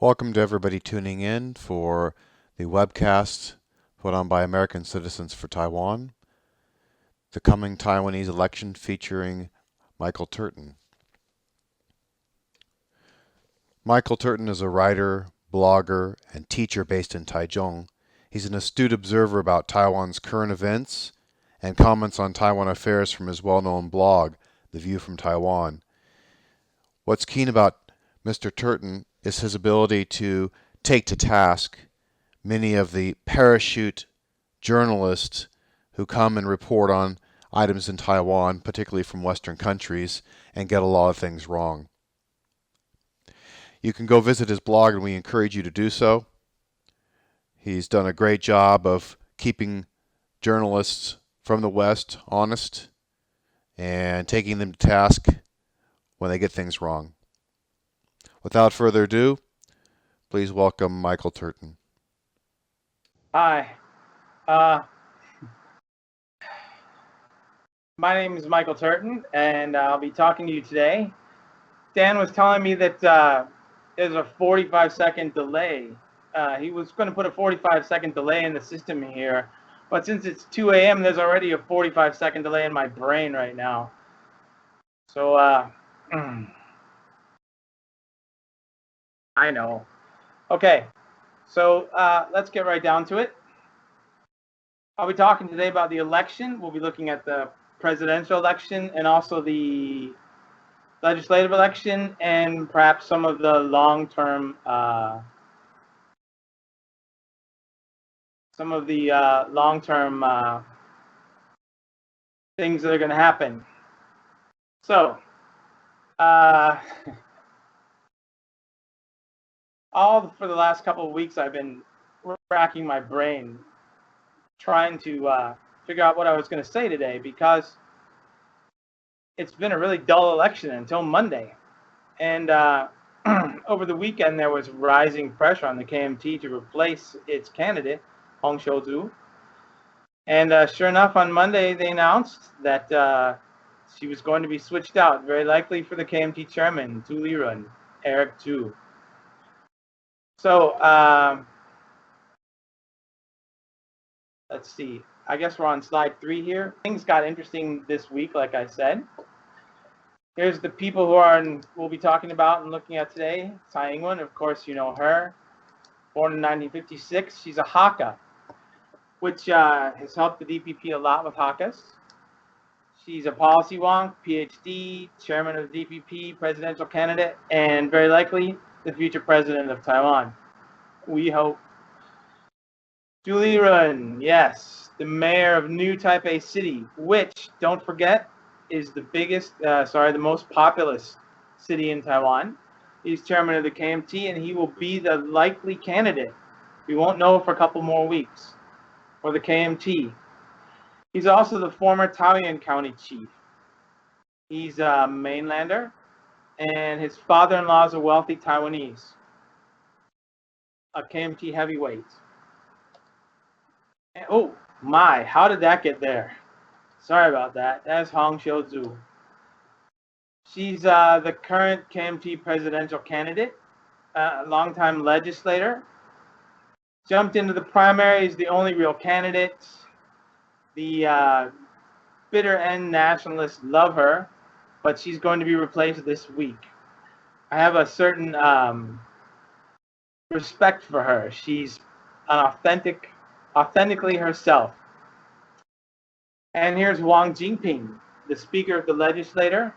Welcome to everybody tuning in for the webcast put on by American Citizens for Taiwan, the coming Taiwanese election featuring Michael Turton. Michael Turton is a writer, blogger, and teacher based in Taichung. He's an astute observer about Taiwan's current events and comments on Taiwan affairs from his well-known blog, The View from Taiwan. What's keen about Mr. Turton is his ability to take to task many of the parachute journalists who come and report on items in Taiwan, particularly from Western countries, and get a lot of things wrong. You can go visit his blog, and we encourage you to do so. He's done a great job of keeping journalists from the West honest and taking them to task when they get things wrong. Without further ado, please welcome Michael Turton. Hi. My name is Michael Turton, and I'll be talking to you today. Dan was telling me that there's a 45-second delay. He was going to put a 45-second delay in the system here, but since it's 2 a.m., there's already a 45-second delay in my brain right now. So, I know. Okay, so let's get right down to it. I'll be talking today about the election. We'll be looking at the presidential election and also the legislative election and perhaps some of the long-term things that are going to happen. So, for the last couple of weeks, I've been racking my brain trying to figure out what I was going to say today, because it's been a really dull election until Monday. And over the weekend, there was rising pressure on the KMT to replace its candidate, Hong Xiu-zu. And sure enough, on Monday, they announced that she was going to be switched out, very likely for the KMT chairman, Tu Li-run, Eric Tu. So, let's see. I guess we're on slide 3 here. Things got interesting this week, like I said. Here's the people we'll be talking about and looking at today. Tsai Ing-wen, of course, you know her. Born in 1956. She's a Hakka, which has helped the DPP a lot with Hakkas. She's a policy wonk, PhD, chairman of the DPP, presidential candidate, and very likely the future president of Taiwan. We hope. Tu Li-run, yes, the mayor of New Taipei City, which, don't forget, is the most populous city in Taiwan. He's chairman of the KMT, and he will be the likely candidate. We won't know for a couple more weeks for the KMT. He's also the former Taoyuan County chief. He's a mainlander, and his father-in-law is a wealthy Taiwanese, a KMT heavyweight. And, oh my, how did that get there? Sorry about that. That's Hong Xiu-zu. She's the current KMT presidential candidate, longtime legislator. Jumped into the primaries, the only real candidate. The bitter end nationalists love her, but she's going to be replaced this week. I have a certain respect for her. She's an authentically herself. And here's Wang Jinping, the Speaker of the legislature,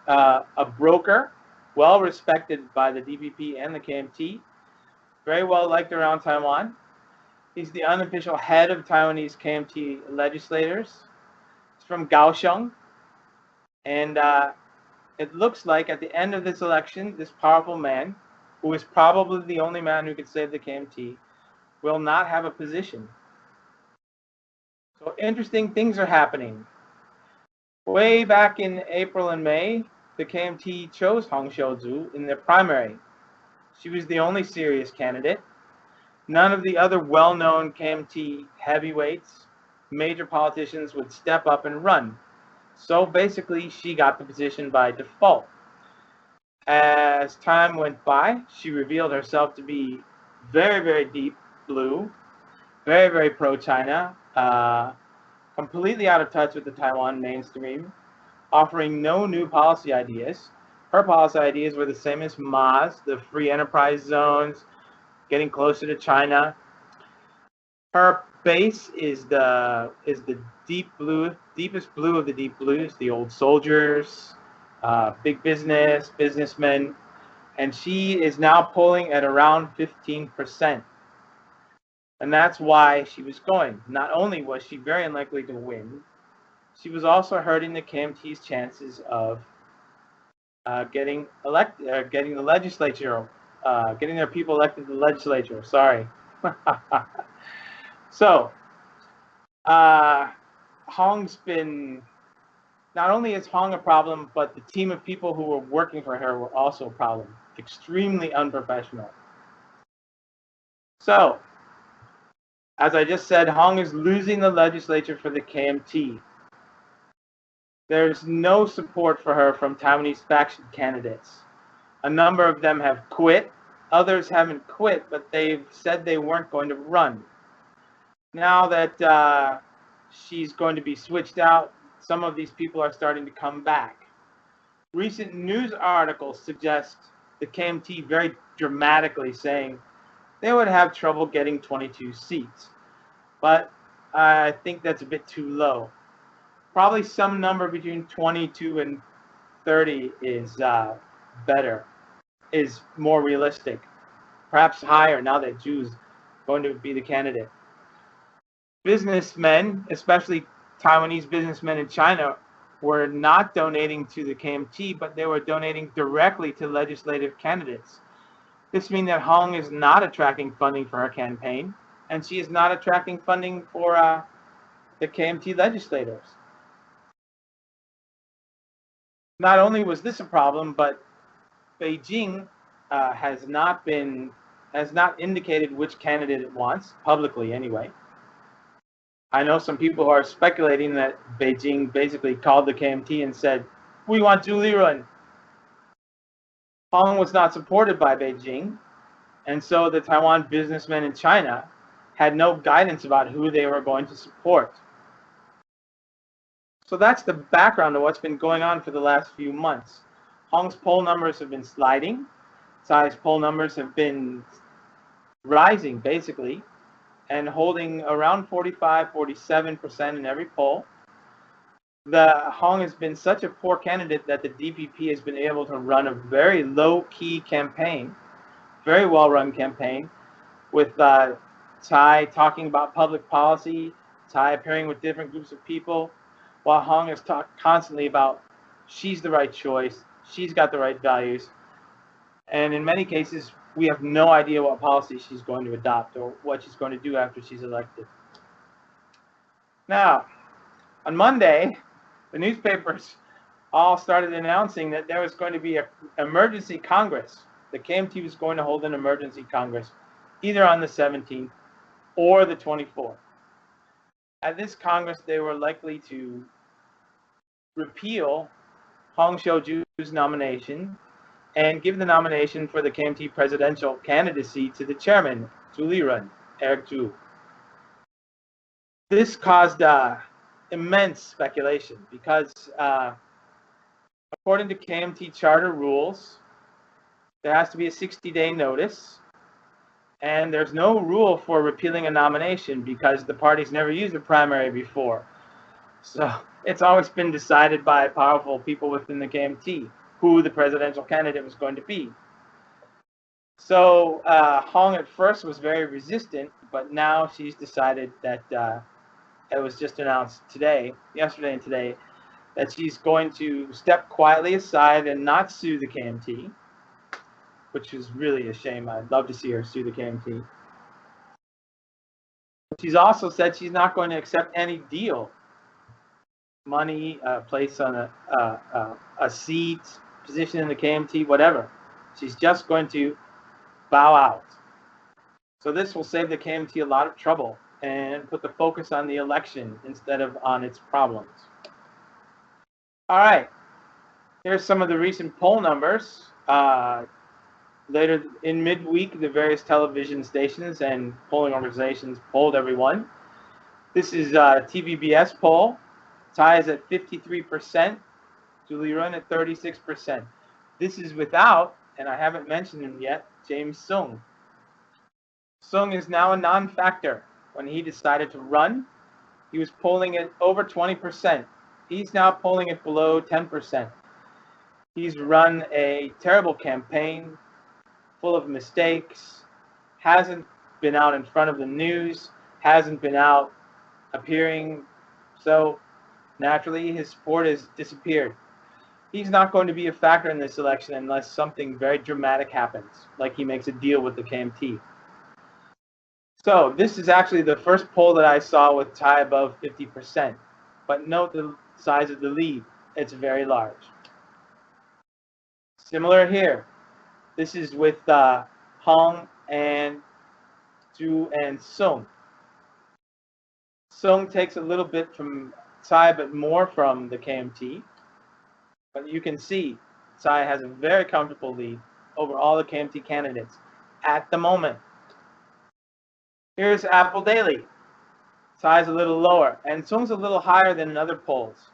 a broker, well respected by the DPP and the KMT, very well liked around Taiwan. He's the unofficial head of Taiwanese KMT legislators. He's from Kaohsiung. And it looks like at the end of this election, this powerful man, who is probably the only man who could save the KMT, will not have a position. So interesting things are happening. Way back in April and May, the KMT chose Hong Xiu-zu in their primary. She was the only serious candidate. None of the other well-known KMT heavyweights, major politicians, would step up and run. So basically, she got the position by default. As time went by, she revealed herself to be very, very deep blue, very, very pro-China, completely out of touch with the Taiwan mainstream, offering no new policy ideas. Her policy ideas were the same as Ma's, the free enterprise zones, getting closer to China. Her base is the deep blue, deepest blue of the deep blues, the old soldiers, big business, businessmen, and she is now polling at around 15%. And that's why she was going. Not only was she very unlikely to win, she was also hurting the KMT's chances of getting elected, getting the legislature, getting their people elected to the legislature. Sorry. So, Hong's been, not only is Hong a problem, but the team of people who were working for her were also a problem. Extremely unprofessional. So, as I just said, Hong is losing the legislature for the KMT. There's no support for her from Taiwanese faction candidates. A number of them have quit. Others haven't quit, but they've said they weren't going to run. Now that she's going to be switched out, some of these people are starting to come back. Recent news articles suggest the KMT very dramatically saying they would have trouble getting 22 seats. But I think that's a bit too low. Probably some number between 22 and 30 is better, is more realistic. Perhaps higher now that Zhu's going to be the candidate. Businessmen, especially Taiwanese businessmen in China, were not donating to the KMT, but they were donating directly to legislative candidates. This means that Hong is not attracting funding for her campaign, and she is not attracting funding for the KMT legislators. Not only was this a problem, but Beijing has not indicated which candidate it wants, publicly anyway. I know some people who are speculating that Beijing basically called the KMT and said, "We want Zhu Lirun." Hong was not supported by Beijing, and so the Taiwan businessmen in China had no guidance about who they were going to support. So that's the background of what's been going on for the last few months. Hong's poll numbers have been sliding. Tsai's poll numbers have been rising, basically, and holding around 45, 47% in every poll. Hong has been such a poor candidate that the DPP has been able to run a very low-key campaign, very well-run campaign, with Tsai talking about public policy, Tsai appearing with different groups of people, while Hong has talked constantly about she's the right choice, she's got the right values, and in many cases, we have no idea what policy she's going to adopt or what she's going to do after she's elected. Now, on Monday, the newspapers all started announcing that there was going to be an emergency Congress. The KMT was going to hold an emergency Congress, either on the 17th or the 24th. At this Congress, they were likely to repeal Hong Xiuju's nomination and give the nomination for the KMT presidential candidacy to the chairman, Zhu Lirun, Eric Zhu. This caused immense speculation because according to KMT charter rules, there has to be a 60-day notice, and there's no rule for repealing a nomination because the party's never used a primary before. So it's always been decided by powerful people within the KMT who the presidential candidate was going to be. So Hong at first was very resistant, but now she's decided that it was just announced yesterday and today, that she's going to step quietly aside and not sue the KMT, which is really a shame. I'd love to see her sue the KMT. She's also said she's not going to accept any deal, money, place on a seat, position in the KMT, whatever. She's just going to bow out. So this will save the KMT a lot of trouble and put the focus on the election instead of on its problems. All right, here's some of the recent poll numbers. Later in midweek, the various television stations and polling organizations polled everyone. This is TVBS poll. Tsai is at 53%, Zhu Lirun at 36%. This is without, and I haven't mentioned him yet, James Soong. Soong is now a non-factor. When he decided to run, he was polling at over 20%. He's now polling at below 10%. He's run a terrible campaign, full of mistakes, hasn't been out in front of the news, hasn't been out appearing, so naturally his support has disappeared. He's not going to be a factor in this election unless something very dramatic happens, like he makes a deal with the KMT. So this is actually the first poll that I saw with Tsai above 50%, but note the size of the lead. It's very large. Similar here. This is with Hong and Zhu and Soong. Soong takes a little bit from Tsai, but more from the KMT. But you can see Tsai has a very comfortable lead over all the KMT candidates at the moment. Here's Apple Daily. Tsai's a little lower, and Soong's a little higher than in other polls.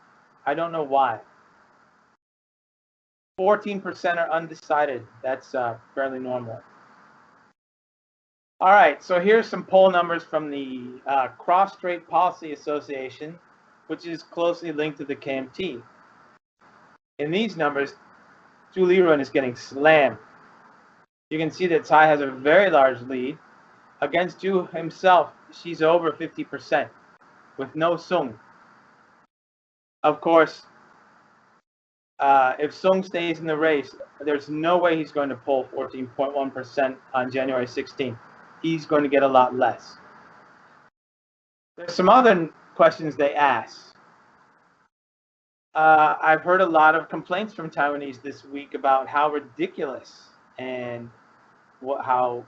I don't know why. 14% are undecided. That's fairly normal. All right, so here's some poll numbers from the Cross-Strait Policy Association, which is closely linked to the KMT. In these numbers, Zhu Lirun is getting slammed. You can see that Tsai has a very large lead. Against Zhu himself, she's over 50% with no Soong. Of course, if Soong stays in the race, there's no way he's going to poll 14.1% on January 16th. He's going to get a lot less. There's some other questions they ask. I've heard a lot of complaints from Taiwanese this week about how ridiculous and how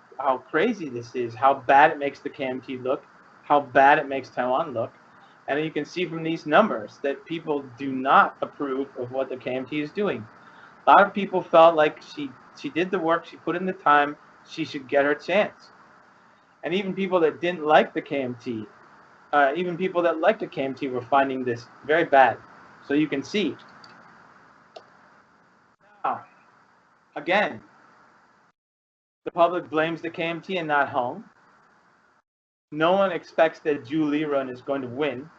crazy this is, how bad it makes the KMT look, how bad it makes Taiwan look. And you can see from these numbers that people do not approve of what the KMT is doing. A lot of people felt like she did the work, she put in the time, she should get her chance. And even people that didn't like the KMT, even people that liked the KMT were finding this very bad. So you can see. Now, again, the public blames the KMT and not Hong. No one expects that Zhu Lirun is going to win.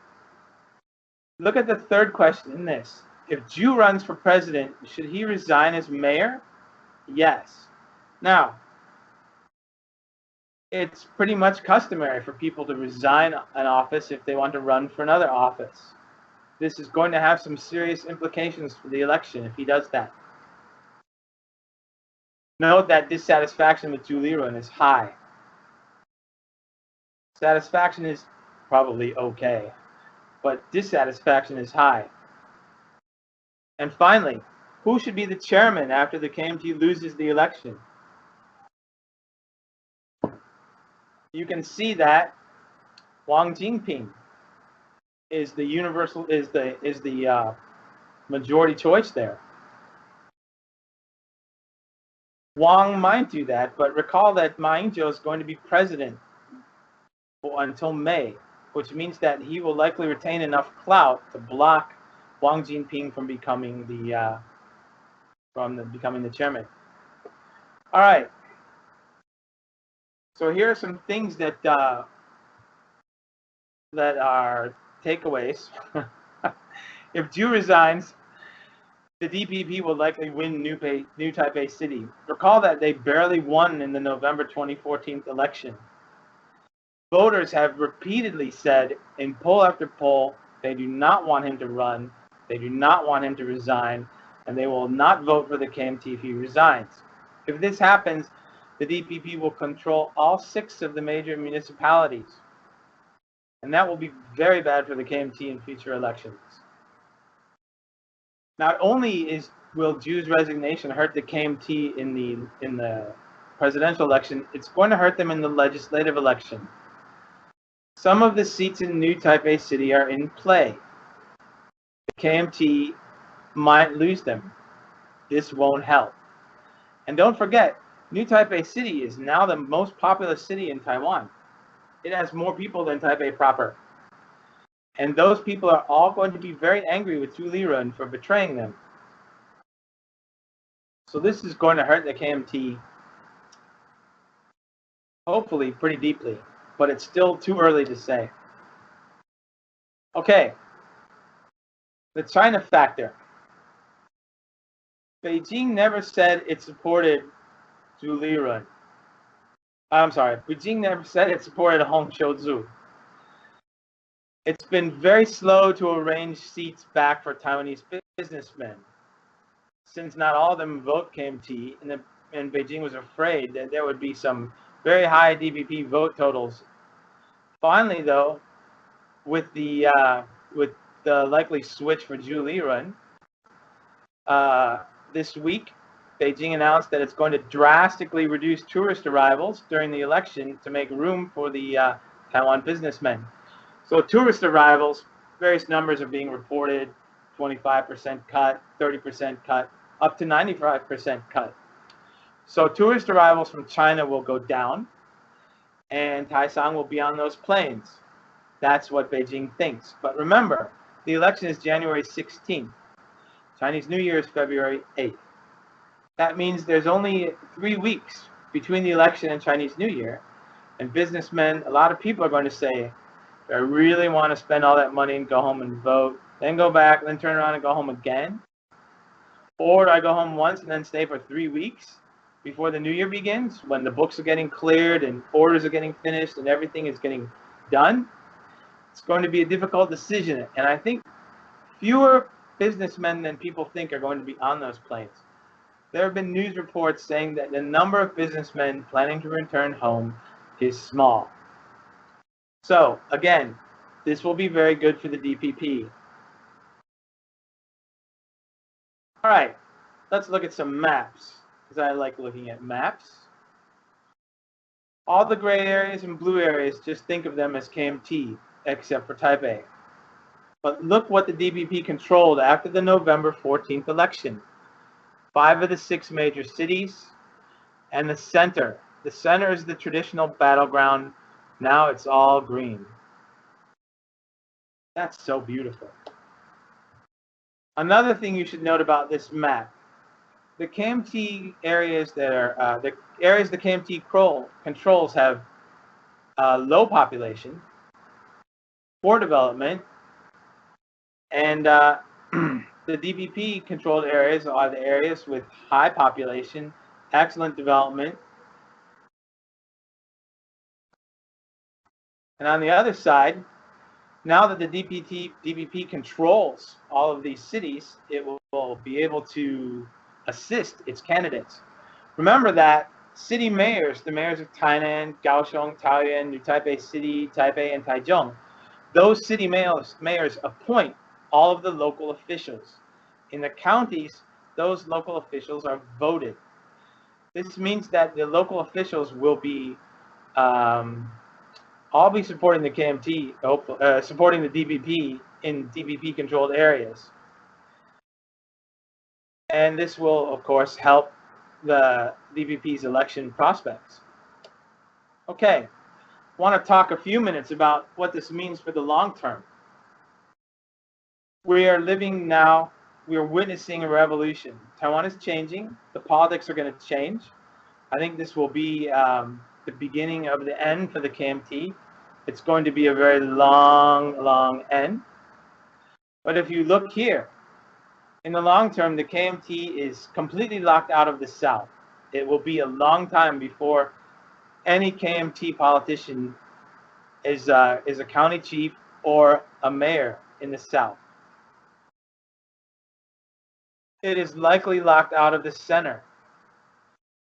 Look at the third question in this. If Zhu runs for president, should he resign as mayor? Yes. Now, it's pretty much customary for people to resign an office if they want to run for another office. This is going to have some serious implications for the election if he does that. Note that dissatisfaction with Zhu Lirun is high. Satisfaction is probably okay, but dissatisfaction is high. And finally, who should be the chairman after the KMT loses the election? You can see that Wang Jinping is the majority choice there. Wang might do that, but recall that Ma Ying-jeou is going to be president until May, which means that he will likely retain enough clout to block Wang Jinping from becoming the chairman. All right. So here are some things that are takeaways. If Zhu resigns, the DPP will likely win New Taipei City. Recall that they barely won in the November 2014 election. Voters have repeatedly said in poll after poll they do not want him to run, they do not want him to resign, and they will not vote for the KMT if he resigns. If this happens, the DPP will control all 6 of the major municipalities. And that will be very bad for the KMT in future elections. Not only will Zhu's resignation hurt the KMT in the presidential election, it's going to hurt them in the legislative election. Some of the seats in New Taipei City are in play. The KMT might lose them. This won't help. And don't forget, New Taipei City is now the most populous city in Taiwan. It has more people than Taipei proper. And those people are all going to be very angry with Zhu Lirun for betraying them. So this is going to hurt the KMT, hopefully pretty deeply, but it's still too early to say. Okay, the China factor. Beijing never said it supported Zhu Lirun. I'm sorry, Beijing never said it supported Hong Qiuzhu. It's been very slow to arrange seats back for Taiwanese businessmen, since not all of them vote KMT, and Beijing was afraid that there would be some very high DPP vote totals. Finally, though, with the likely switch for Zhu Lirun, this week, Beijing announced that it's going to drastically reduce tourist arrivals during the election to make room for the Taiwan businessmen. So tourist arrivals, various numbers are being reported, 25% cut, 30% cut, up to 95% cut. So tourist arrivals from China will go down, and Taichung will be on those planes. That's what Beijing thinks. But remember, the election is January 16th. Chinese New Year is February 8th. That means there's only 3 weeks between the election and Chinese New Year, and businessmen, a lot of people are going to say, I really want to spend all that money and go home and vote, then go back, then turn around and go home again? Or do I go home once and then stay for 3 weeks before the new year begins, when the books are getting cleared and orders are getting finished and everything is getting done? It's going to be a difficult decision, and I think fewer businessmen than people think are going to be on those planes. There have been news reports saying that the number of businessmen planning to return home is small. So, again, this will be very good for the DPP. All right, let's look at some maps, because I like looking at maps. All the gray areas and blue areas, just think of them as KMT, except for Taipei. But look what the DPP controlled after the November 14th election. 5 of the 6 major cities, and the center. The center is the traditional battleground. Now it's all green. That's so beautiful. Another thing you should note about this map, the KMT areas that are, the areas the KMT controls have low population, poor development, and the DPP controlled areas are the areas with high population, excellent development. And on the other side, now that the DPP controls all of these cities, it will be able to assist its candidates. Remember that city mayors, the mayors of Tainan, Kaohsiung, Taoyuan, New Taipei City, Taipei, and Taichung, those city mayors appoint all of the local officials. In the counties, those local officials are voted. This means that the local officials will be all be supporting the KMT, supporting the DPP in DPP-controlled areas. And this will, of course, help the DPP's election prospects. Okay, I want to talk a few minutes about what this means for the long term. We are living now, we are witnessing a revolution. Taiwan is changing. The politics are going to change. I think this will be the beginning of the end for the KMT. It's going to be a very long, long end. But if you look here, in the long term, the KMT is completely locked out of the South. It will be a long time before any KMT politician is a county chief or a mayor in the South. It is likely locked out of the center.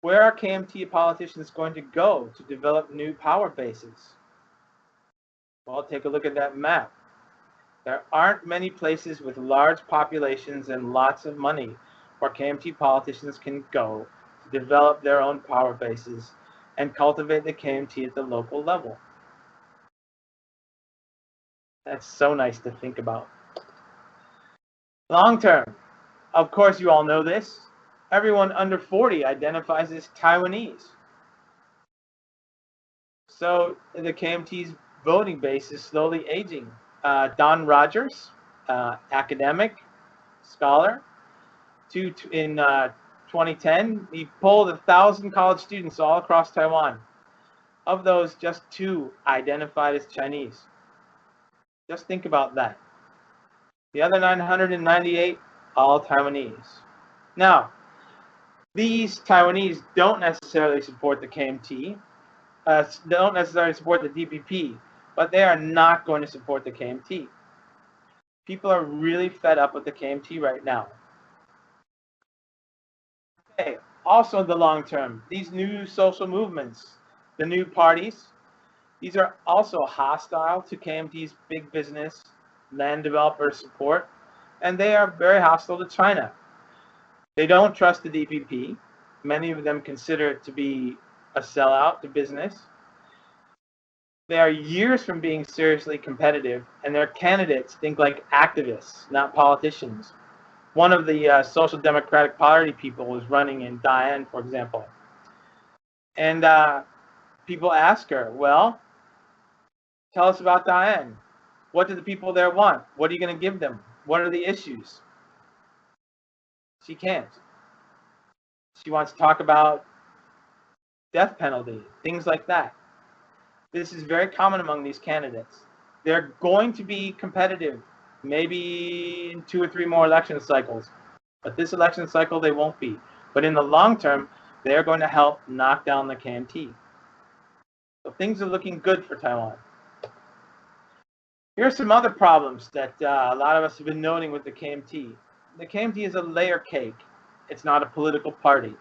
Where are KMT politicians going to go to develop new power bases? Well, take a look at that map. There aren't many places with large populations and lots of money where KMT politicians can go to develop their own power bases and cultivate the KMT at the local level. That's so nice to think about. Long term, of course you all know this, everyone under 40 identifies as Taiwanese. So the KMT's voting base is slowly aging. Don Rogers, academic, scholar, in 2010, he polled 1,000 college students all across Taiwan. Of those, just 2 identified as Chinese. Just think about that. The other 998, all Taiwanese. Now, these Taiwanese don't necessarily support the KMT, don't necessarily support the DPP, but they are not going to support the KMT. People are really fed up with the KMT right now. Okay, also in the long term, these new social movements, the new parties, these are also hostile to KMT's big business, land developer support, and they are very hostile to China. They don't trust the DPP. Many of them consider it to be a sellout to business. They are years from being seriously competitive, and their candidates think like activists, not politicians. One of the Social Democratic Party people was running in Diane, for example. And people ask her, well, tell us about Diane. What do the people there want? What are you going to give them? What are the issues? She can't. She wants to talk about death penalty, things like that. This is very common among these candidates. They're going to be competitive, maybe in 2 or 3 more election cycles. But this election cycle, they won't be. But in the long term, they're going to help knock down the KMT. So things are looking good for Taiwan. Here are some other problems that a lot of us have been noting with the KMT. The KMT is a layer cake. It's not a political party.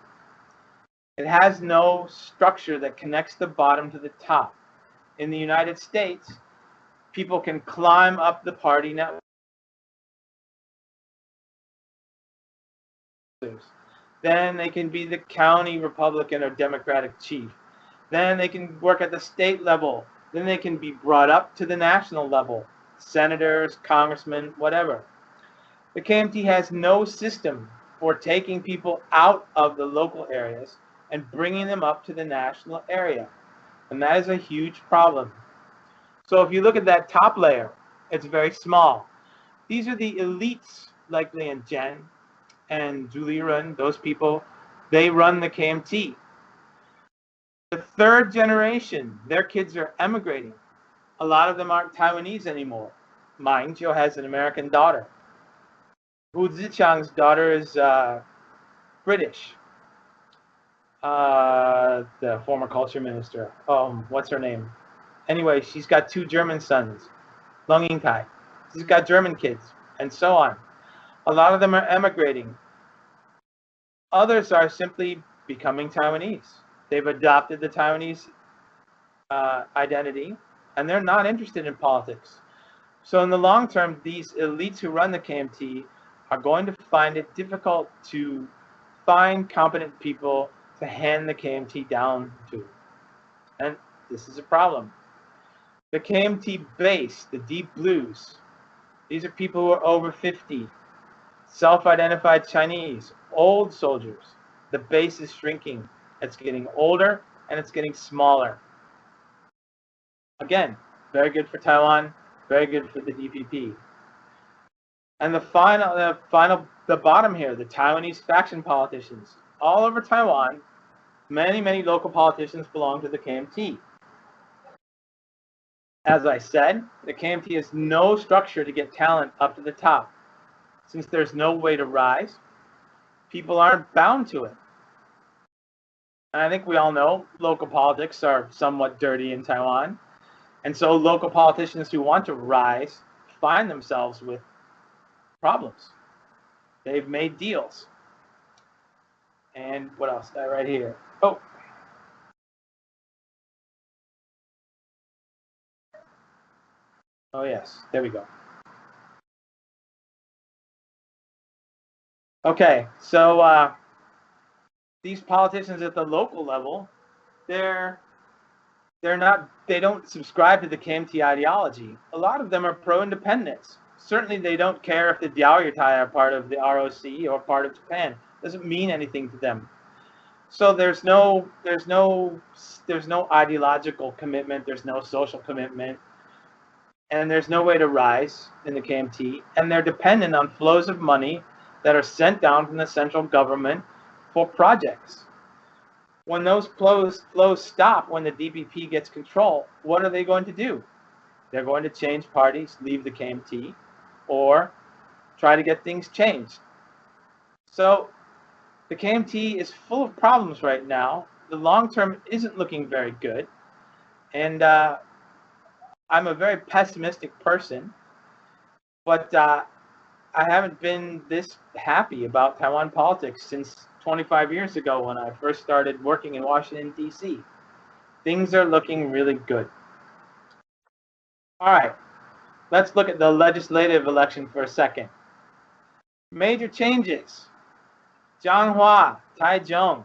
It has no structure that connects the bottom to the top. In the United States, people can climb up the party network. Then they can be the county Republican or Democratic chief. Then they can work at the state level. Then they can be brought up to the national level. Senators, congressmen, whatever. The KMT has no system for taking people out of the local areas and bringing them up to the national area. And that is a huge problem. So if you look at that top layer, it's very small. These are the elites, like Li and Jen and Zhu Liren, those people, they run the KMT. The 3rd generation, their kids are emigrating. A lot of them aren't Taiwanese anymore. Ma Ying-jeou has an American daughter. Hu Ziqiang's daughter is British. The former culture minister. What's her name? Anyway, she's got 2 German sons. Lung Yingtai. She's got German kids, and so on. A lot of them are emigrating. Others are simply becoming Taiwanese. They've adopted the Taiwanese identity, and they're not interested in politics. So in the long term, these elites who run the KMT are going to find it difficult to find competent people to hand the KMT down to. And this is a problem. The KMT base, the deep blues, these are people who are over 50, self-identified Chinese, old soldiers. The base is shrinking. It's getting older and it's getting smaller. Again, very good for Taiwan, very good for the DPP. And the bottom here, the Taiwanese faction politicians. All over Taiwan, many local politicians belong to the KMT. As I said, the KMT has no structure to get talent up to the top. Since there's no way to rise, people aren't bound to it. And I think we all know local politics are somewhat dirty in Taiwan. And so local politicians who want to rise find themselves with problems. They've made deals. And what else? Right here. Oh yes, there we go. Okay, so these politicians at the local level, they don't subscribe to the KMT ideology. A lot of them are pro-independence. Certainly they don't care if the Diaoyutai are part of the ROC or part of Japan. Doesn't mean anything to them. So there's no ideological commitment. There's no social commitment, and there's no way to rise in the KMT. And they're dependent on flows of money that are sent down from the central government for projects. When those flows stop, when the DPP gets control, what are they going to do? They're going to change parties, leave the KMT, or try to get things changed. So the KMT is full of problems right now. The long term isn't looking very good. And I'm a very pessimistic person, but I haven't been this happy about Taiwan politics since 25 years ago when I first started working in Washington, D.C. Things are looking really good. All right, let's look at the legislative election for a second. Major changes. Jianghua, Taichung,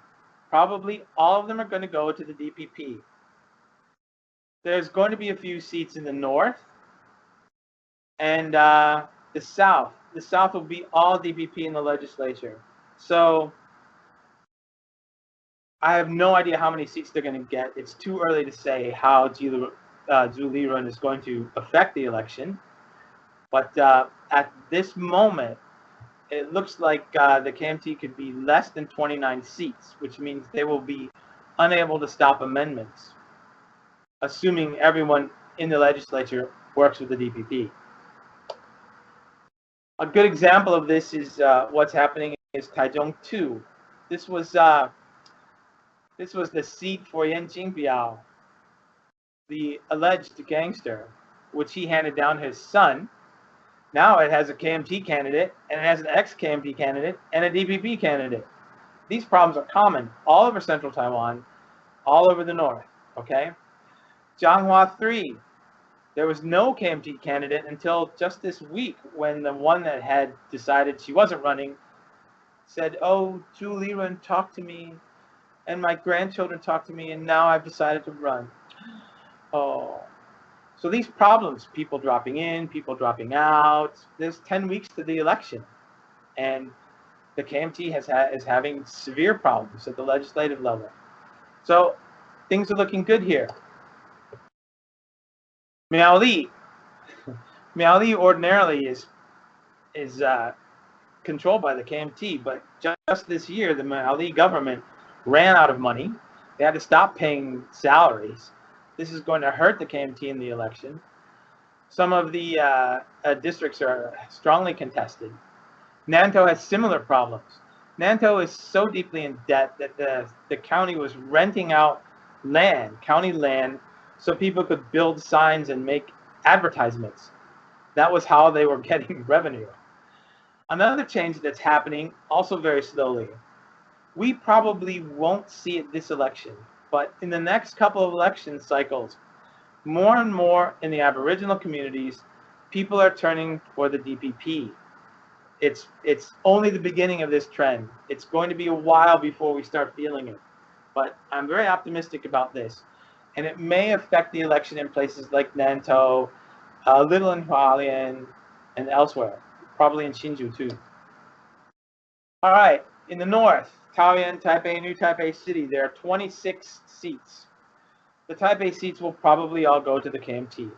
probably all of them are going to go to the DPP. There's going to be a few seats in the north and the south. The south will be all DPP in the legislature. So I have no idea how many seats they're going to get. It's too early to say how Zhu Lirun is going to affect the election. But at this moment, it looks like the KMT could be less than 29 seats, which means they will be unable to stop amendments, assuming everyone in the legislature works with the DPP. A good example of this is what's happening is Taichung 2. This was the seat for Yan Jingbiao, the alleged gangster, which he handed down to his son. Now it has a KMT candidate, and it has an ex-KMT candidate, and a DPP candidate. These problems are common all over central Taiwan, all over the north, okay? Jianghua 3, there was no KMT candidate until just this week when the one that had decided she wasn't running said, oh, Zhu Lirun talked to me, and my grandchildren talked to me, and now I've decided to run. Oh. So these problems, people dropping in, people dropping out, there's 10 weeks to the election. And the KMT is having severe problems at the legislative level. So things are looking good here. Miaoli. Miaoli ordinarily is controlled by the KMT, but just this year, the Miaoli government ran out of money. They had to stop paying salaries. This is going to hurt the KMT in the election. Some of the districts are strongly contested. Nantou has similar problems. Nantou is so deeply in debt that the county was renting out land, county land, so people could build signs and make advertisements. That was how they were getting revenue. Another change that's happening, also very slowly, we probably won't see it this election, but in the next couple of election cycles, more and more in the Aboriginal communities, people are turning for the DPP. It's only the beginning of this trend. It's going to be a while before we start feeling it. But I'm very optimistic about this. And it may affect the election in places like Nantou, a little in Hualien, and elsewhere. Probably in Hsinchu too. All right, in the north, Taoyuan, Taipei, New Taipei City, there are 26 seats. The Taipei seats will probably all go to the KMT.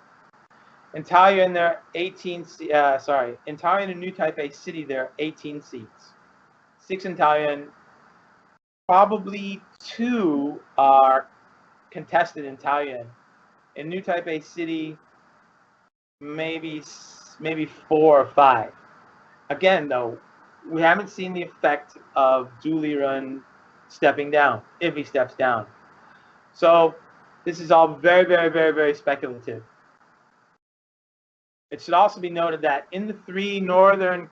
In Taoyuan, there are 18. In Taoyuan and New Taipei City, there are 18 seats. 6 in Taoyuan. Probably 2 are contested in Taoyuan. In New Taipei City, maybe 4 or 5. Again, though, we haven't seen the effect of Zhu Lirun stepping down, if he steps down. So this is all very, very, very, very speculative. It should also be noted that in the 3 northern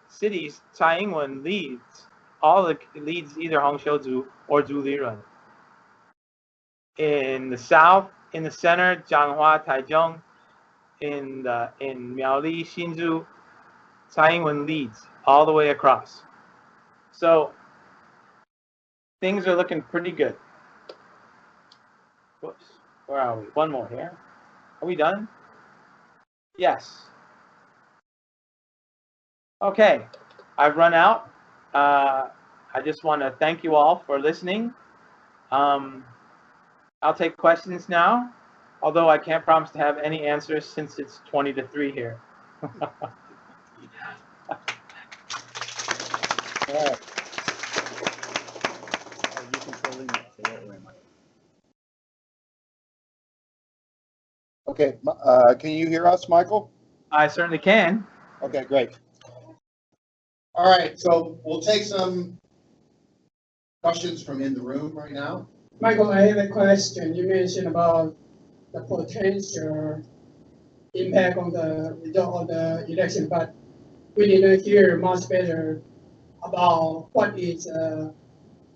cities, Tsai Ing-wen leads. Leads either Hong Xiuzhu or Zhu Lirun. In the south, in the center, Jianghua, Taichung. In Miaoli, Hsinchu, Tsai Ing-wen leads all the way across. So things are looking pretty good. Whoops, where are we? One more here. Are we done? Yes. Okay, I've run out. I just want to thank you all for listening. I'll take questions now, although I can't promise to have any answers since it's 20-3 here. Okay, can you hear us, Michael? I certainly can. Okay, great. All right, so we'll take some questions from in the room right now. Michael, I have a question. You mentioned about the potential impact on the result of the election, but we didn't hear much better about what is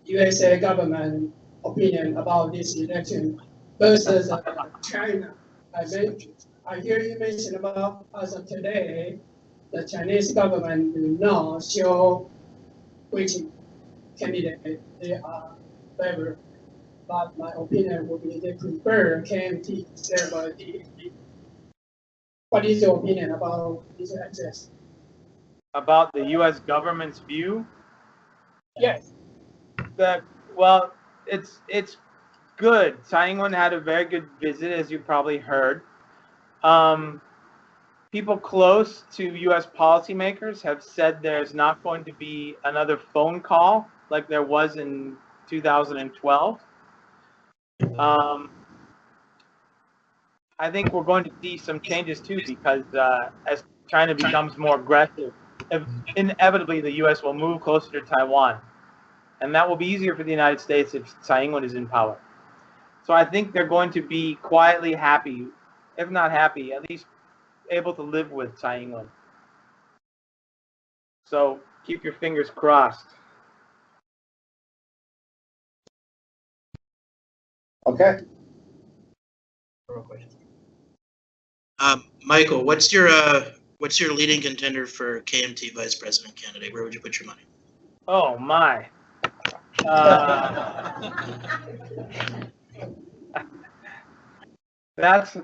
USA government opinion about this election versus China. I hear you mention about as of today, the Chinese government will not show which candidate they are favor. But my opinion would be they prefer KMT instead of DPP. What is your opinion about this access? About the U.S. government's view? Yes. Well, it's good. Tsai Ing-wen had a very good visit, as you probably heard. People close to U.S. policymakers have said there's not going to be another phone call like there was in 2012. I think we're going to see some changes too, because as China becomes more aggressive, inevitably the U.S. will move closer to Taiwan, and that will be easier for the United States if Tsai Ing-wen is in power. So I think they're going to be quietly happy, if not happy, at least able to live with Tsai Ing-wen. So keep your fingers crossed. Okay. Michael, what's your leading contender for KMT vice president candidate? Where would you put your money? Oh my. That's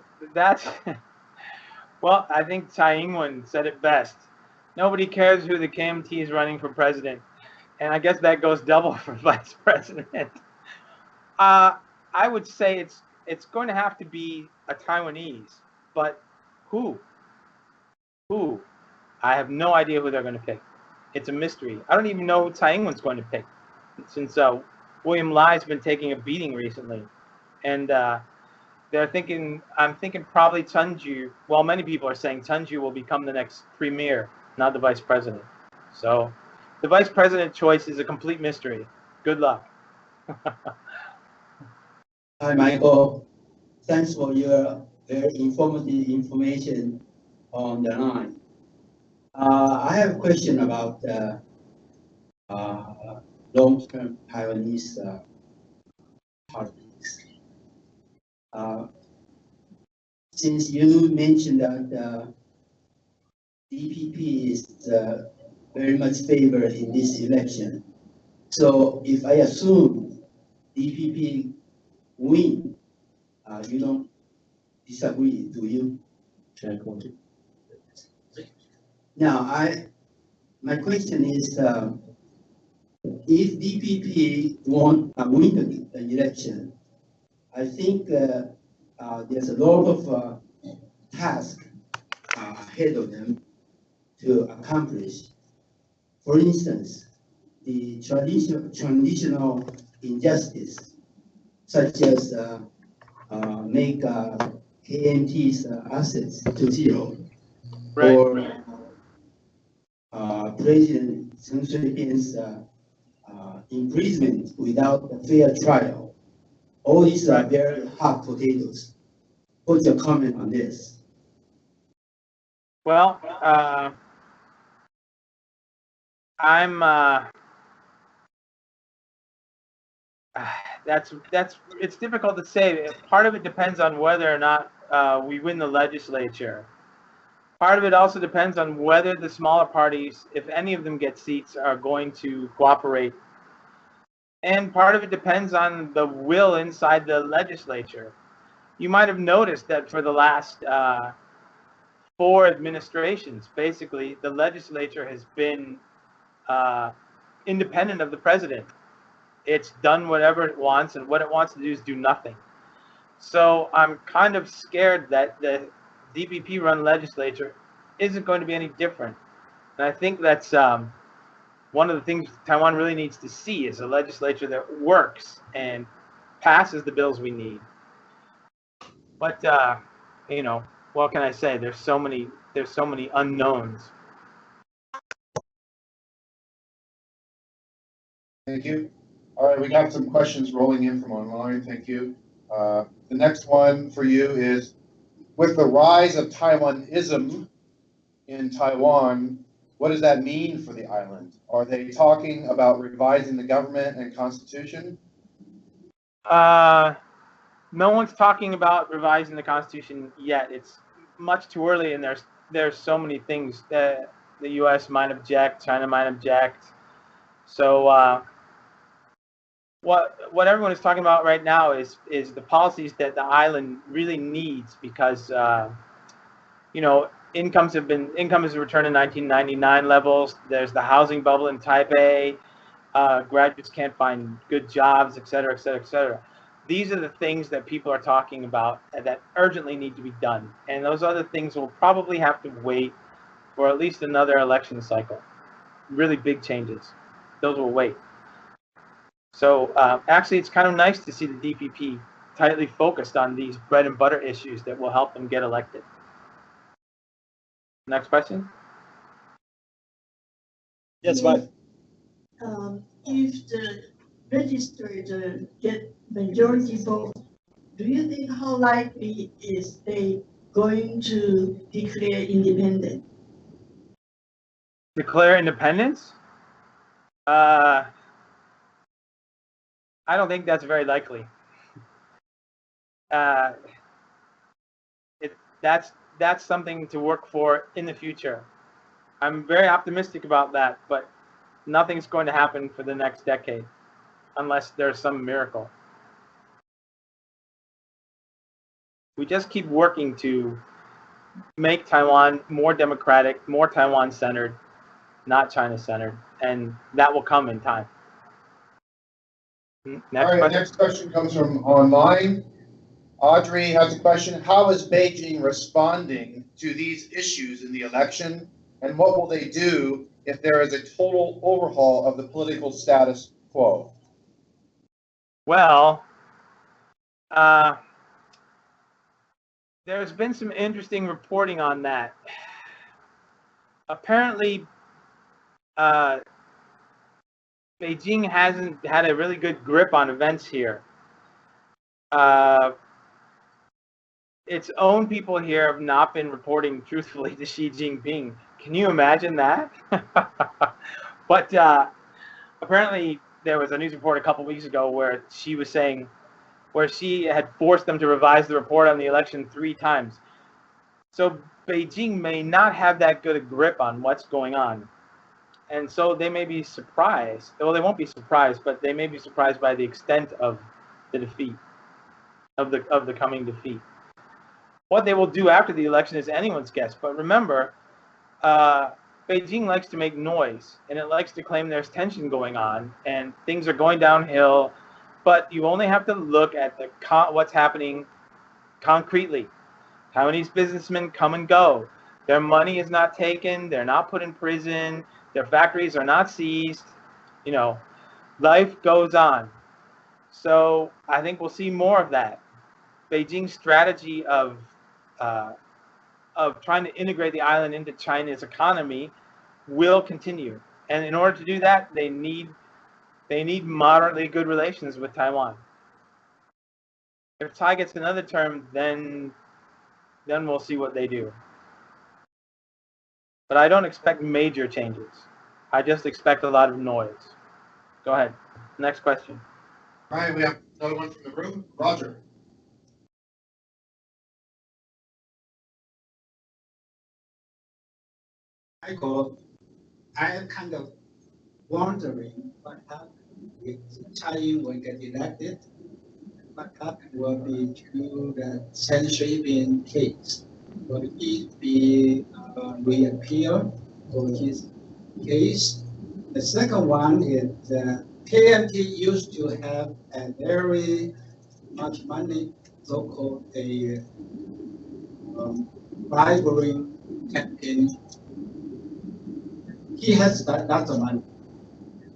well, I think Tsai Ing-wen said it best. Nobody cares who the KMT is running for president, and I guess that goes double for vice president. I would say it's going to have to be a Taiwanese, but who? Who? I have no idea who they're going to pick. It's a mystery. I don't even know who Tsai Ing-wen's going to pick, since William Lai's been taking a beating recently, and I'm thinking probably Tunju. Well, many people are saying Tunju will become the next premier, not the vice president. So the vice president choice is a complete mystery. Good luck. Hi, Michael. Thanks for your very informative information on the line. I have a question about long-term Taiwanese politics. Since you mentioned that DPP is very much favored in this election, so if I assume DPP win, you don't disagree, do you? Now, my question is, if DPP win the election, I think there's a lot of tasks ahead of them to accomplish. For instance, the traditional injustice, such as make KMT's assets to zero, Right. or President Chen Shui-bian's imprisonment without a fair trial. All these are very hot potatoes. What's your comment on this? Well, it's difficult to say. Part of it depends on whether or not we win the legislature. Part of it also depends on whether the smaller parties, if any of them get seats, are going to cooperate. And part of it depends on the will inside the legislature. You might have noticed that for the last 4 administrations, basically, the legislature has been independent of the president. It's done whatever it wants, and what it wants to do is do nothing. So I'm kind of scared that the DPP-run legislature isn't going to be any different. And I think that's one of the things Taiwan really needs to see is a legislature that works and passes the bills we need. But you know, what can I say? There's so many unknowns. Thank you. All right, we got some questions rolling in from online. Thank you. The next one for you is, with the rise of Taiwanism in Taiwan, what does that mean for the island? Are they talking about revising the government and constitution? No one's talking about revising the Constitution yet. It's much too early, and there's so many things that the U.S. might object, China might object. So what everyone is talking about right now is the policies that the island really needs, because you know, income has returned to 1999 levels. There's the housing bubble in Taipei. Graduates can't find good jobs, et cetera, et cetera, et cetera. These are the things that people are talking about that urgently need to be done. And those other things will probably have to wait for at least another election cycle. Really big changes. Those will wait. So actually, it's kind of nice to see the DPP tightly focused on these bread and butter issues that will help them get elected. Next question. Yes, Mike. If the registered get majority vote, do you think how likely is they going to declare independent? Declare independence? I don't think that's very likely. That's something to work for in the future. I'm very optimistic about that, but nothing's going to happen for the next decade unless there's some miracle. We just keep working to make Taiwan more democratic, more Taiwan-centered, not China-centered, and that will come in time. All right, next question comes from online. Audrey has a question. How is Beijing responding to these issues in the election, and what will they do if there is a total overhaul of the political status quo? Well, there's been some interesting reporting on that. Apparently, Beijing hasn't had a really good grip on events here. Its own people here have not been reporting truthfully to Xi Jinping. Can you imagine that? But apparently there was a news report a couple weeks ago where she was saying, where she had forced them to revise the report on the election 3 times. So Beijing may not have that good a grip on what's going on. And so they may be surprised. Well, they won't be surprised, but they may be surprised by the extent of the defeat, of the coming defeat. What they will do after the election is anyone's guess. But remember, Beijing likes to make noise, and it likes to claim there's tension going on, and things are going downhill. But you only have to look at what's happening concretely. Taiwanese businessmen come and go. Their money is not taken. They're not put in prison. Their factories are not seized. You know, life goes on. So I think we'll see more of that. Beijing's strategy of trying to integrate the island into China's economy will continue. And in order to do that, they need moderately good relations with Taiwan. If Tsai gets another term, then we'll see what they do. But I don't expect major changes. I just expect a lot of noise. Go ahead. Next question. All right, we have another one from the room. Roger. Michael, I am kind of wondering what happened with Tsai Ing-wen get elected. What happened will be to the censorship case. Will he be reappear for his case? The second one is KMT used to have a very much money, so-called a bribery campaign. He has lots of money.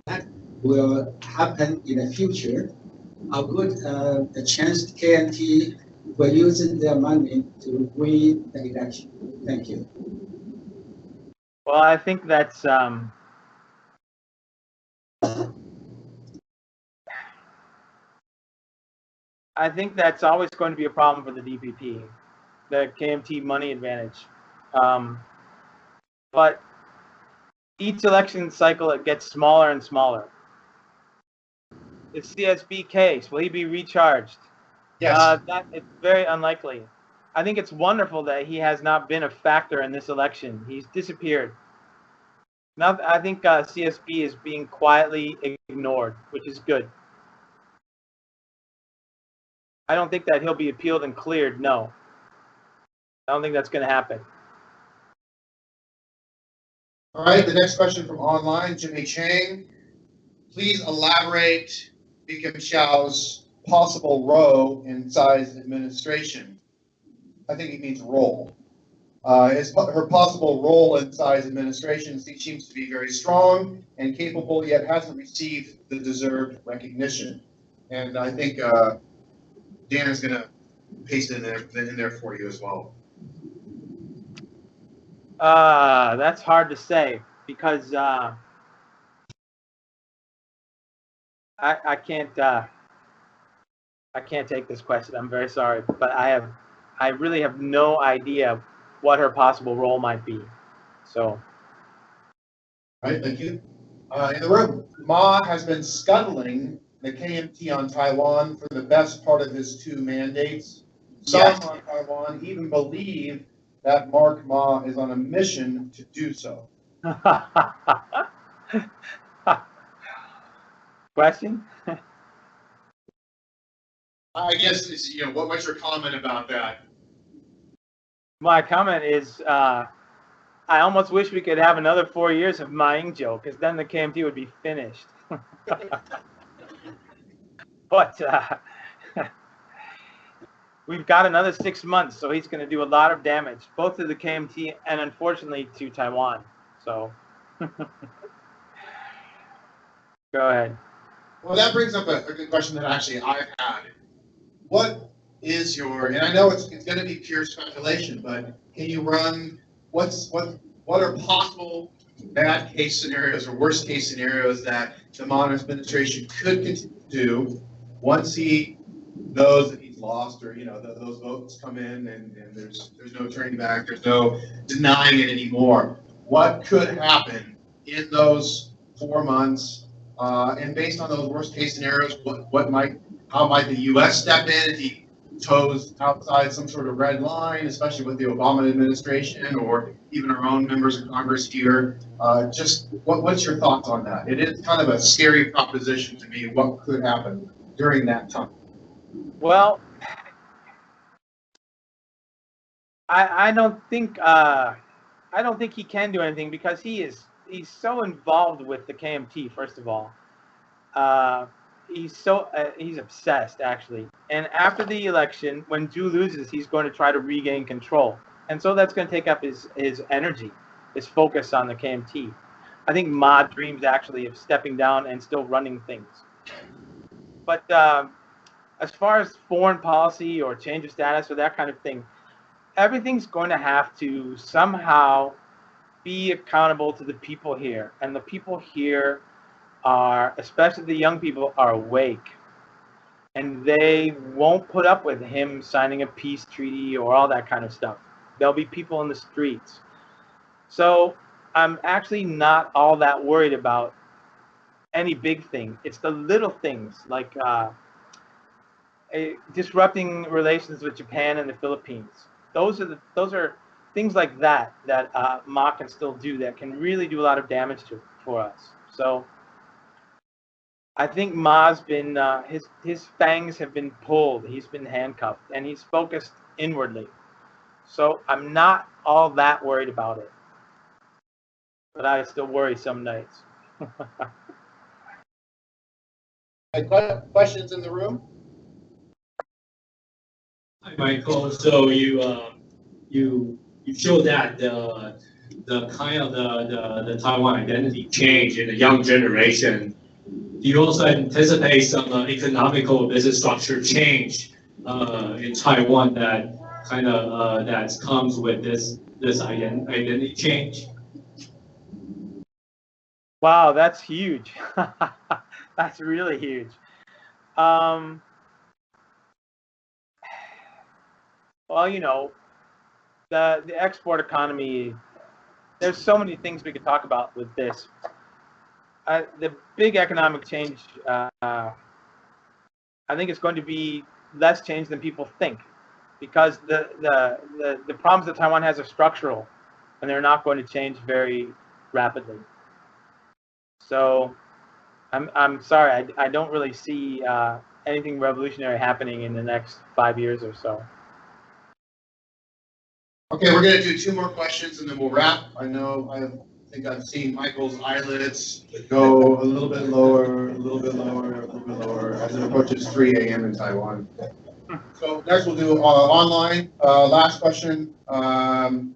That will happen in the future. How good the chance KMT will using their money to win the election? Thank you. Well, I think that's always going to be a problem for the DPP, the KMT money advantage. But each election cycle, it gets smaller and smaller. The CSB case, will he be recharged? Yes. That it's very unlikely. I think it's wonderful that he has not been a factor in this election. He's disappeared. Now I think CSB is being quietly ignored, which is good. I don't think that he'll be appealed and cleared. No, I don't think that's going to happen. All right, the next question from online, Jimmy Chang. Please elaborate Bi-khim Xiao's possible role in Tsai's administration. I think he means role. Her possible role in Tsai's administration seems to be very strong and capable, yet hasn't received the deserved recognition. And I think Dan is going to paste it in there for you as well. That's hard to say because I can't take this question. I'm very sorry, but I really have no idea what her possible role might be. So. All right, thank you. In the room, Ma has been scuttling the KMT on Taiwan for the best part of his 2 mandates. Some on Taiwan even believe that Mark Ma is on a mission to do so. Question? I guess, what's your comment about that? My comment is, I almost wish we could have another 4 years of Ma Ying-jeou, because then the KMT would be finished. But we've got another 6 months, so he's going to do a lot of damage, both to the KMT and unfortunately to Taiwan. So, go ahead. Well, that brings up a good question that actually I've had. What is your, and I know it's going to be pure speculation, but can you run, what are possible bad case scenarios or worst case scenarios that the Ma administration could continue to do once he knows that he's lost, or those votes come in and there's no turning back, there's no denying it anymore? What could happen in those 4 months? And based on those worst case scenarios, how might the U.S. step in if he toes outside some sort of red line, especially with the Obama administration or even our own members of Congress here? Just what's your thoughts on that? It is kind of a scary proposition to me. What could happen during that time? Well, I don't think he can do anything because he's so involved with the KMT. First of all, he's obsessed actually. And after the election, when Zhu loses, he's going to try to regain control, and so that's going to take up his energy, his focus on the KMT. I think Ma dreams actually of stepping down and still running things. But as far as foreign policy or change of status or that kind of thing, everything's going to have to somehow be accountable to the people here. And the people here are, especially the young people, are awake. And they won't put up with him signing a peace treaty or all that kind of stuff. There'll be people in the streets. So I'm actually not all that worried about any big thing. It's the little things like disrupting relations with Japan and the Philippines. Those are things like that Ma can still do that can really do a lot of damage for us. So I think Ma's been his fangs have been pulled. He's been handcuffed and he's focused inwardly. So I'm not all that worried about it, but I still worry some nights. Questions in the room? Hi, Michael. So you show that the kind of the Taiwan identity change in the young generation. Do you also anticipate some economical business structure change in Taiwan that kind of that comes with this identity change? Wow, that's huge. That's really huge. Well, you know, the export economy, there's so many things we could talk about with this. The big economic change, I think it's going to be less change than people think, because the problems that Taiwan has are structural, and they're not going to change very rapidly. So I'm sorry, I don't really see anything revolutionary happening in the next 5 years or so. Okay, we're gonna do two more questions and then we'll wrap. I think I've seen Michael's eyelids go a little bit lower, a little bit lower, a little bit lower as it approaches 3 a.m. in Taiwan. So next we'll do online. Last question. Well,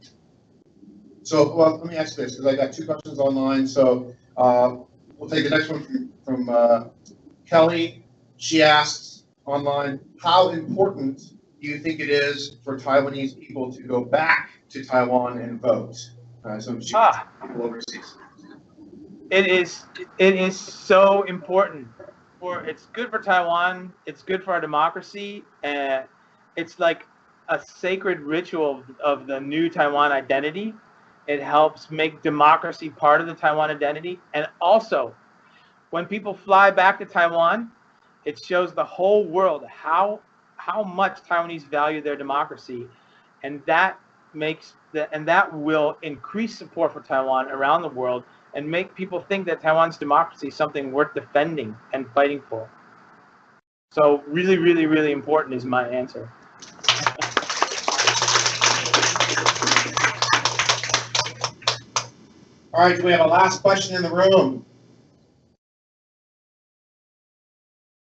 let me ask this because I got two questions online. So we'll take the next one from Kelly. She asks online, how important do you think it is for Taiwanese people to go back to Taiwan and vote? So she people overseas. It is so important. It's good for Taiwan. It's good for our democracy, and it's like a sacred ritual of the new Taiwan identity. It helps make democracy part of the Taiwan identity, and also, when people fly back to Taiwan, it shows the whole world how much Taiwanese value their democracy, and that will increase support for Taiwan around the world and make people think that Taiwan's democracy is something worth defending and fighting for. So really, really, really important is my answer. All right, do we have a last question in the room?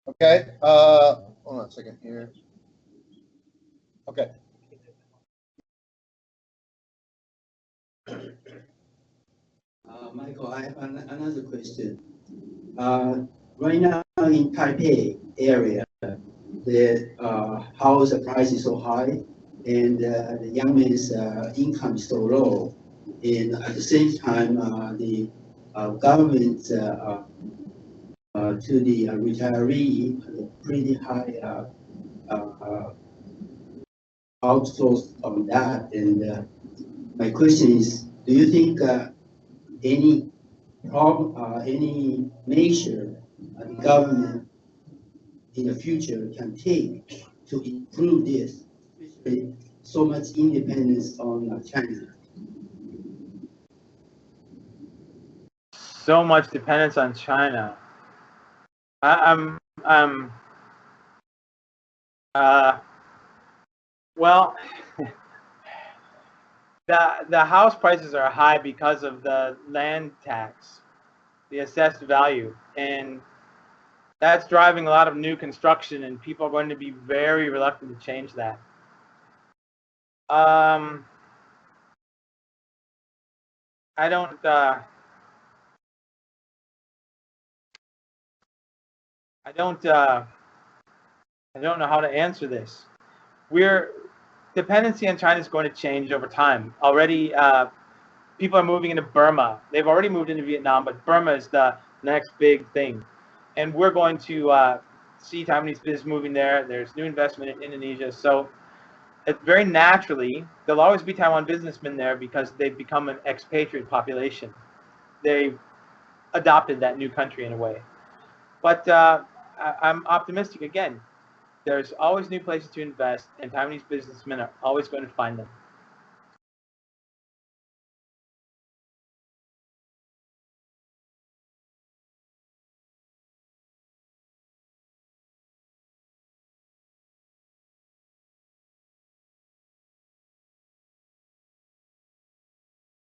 Okay, hold on a second here. Okay. Michael, I have another question. Right now in Taipei area, the house price is so high, and the young man's income is so low, and at the same time, the government to the retiree pretty high outsource on that. And my question is, do you think any measure the government in the future can take to improve this, especially so much independence on China? So much dependence on China. Well, the house prices are high because of the land tax, the assessed value, and that's driving a lot of new construction, and people are going to be very reluctant to change that. I don't know how to answer this. Dependency on China is going to change over time. Already, people are moving into Burma. They've already moved into Vietnam, but Burma is the next big thing. And we're going to see Taiwanese business moving there. There's new investment in Indonesia. So very naturally, there'll always be Taiwan businessmen there because they've become an expatriate population. They've adopted that new country in a way. But I'm optimistic again. There's always new places to invest, and Taiwanese businessmen are always going to find them.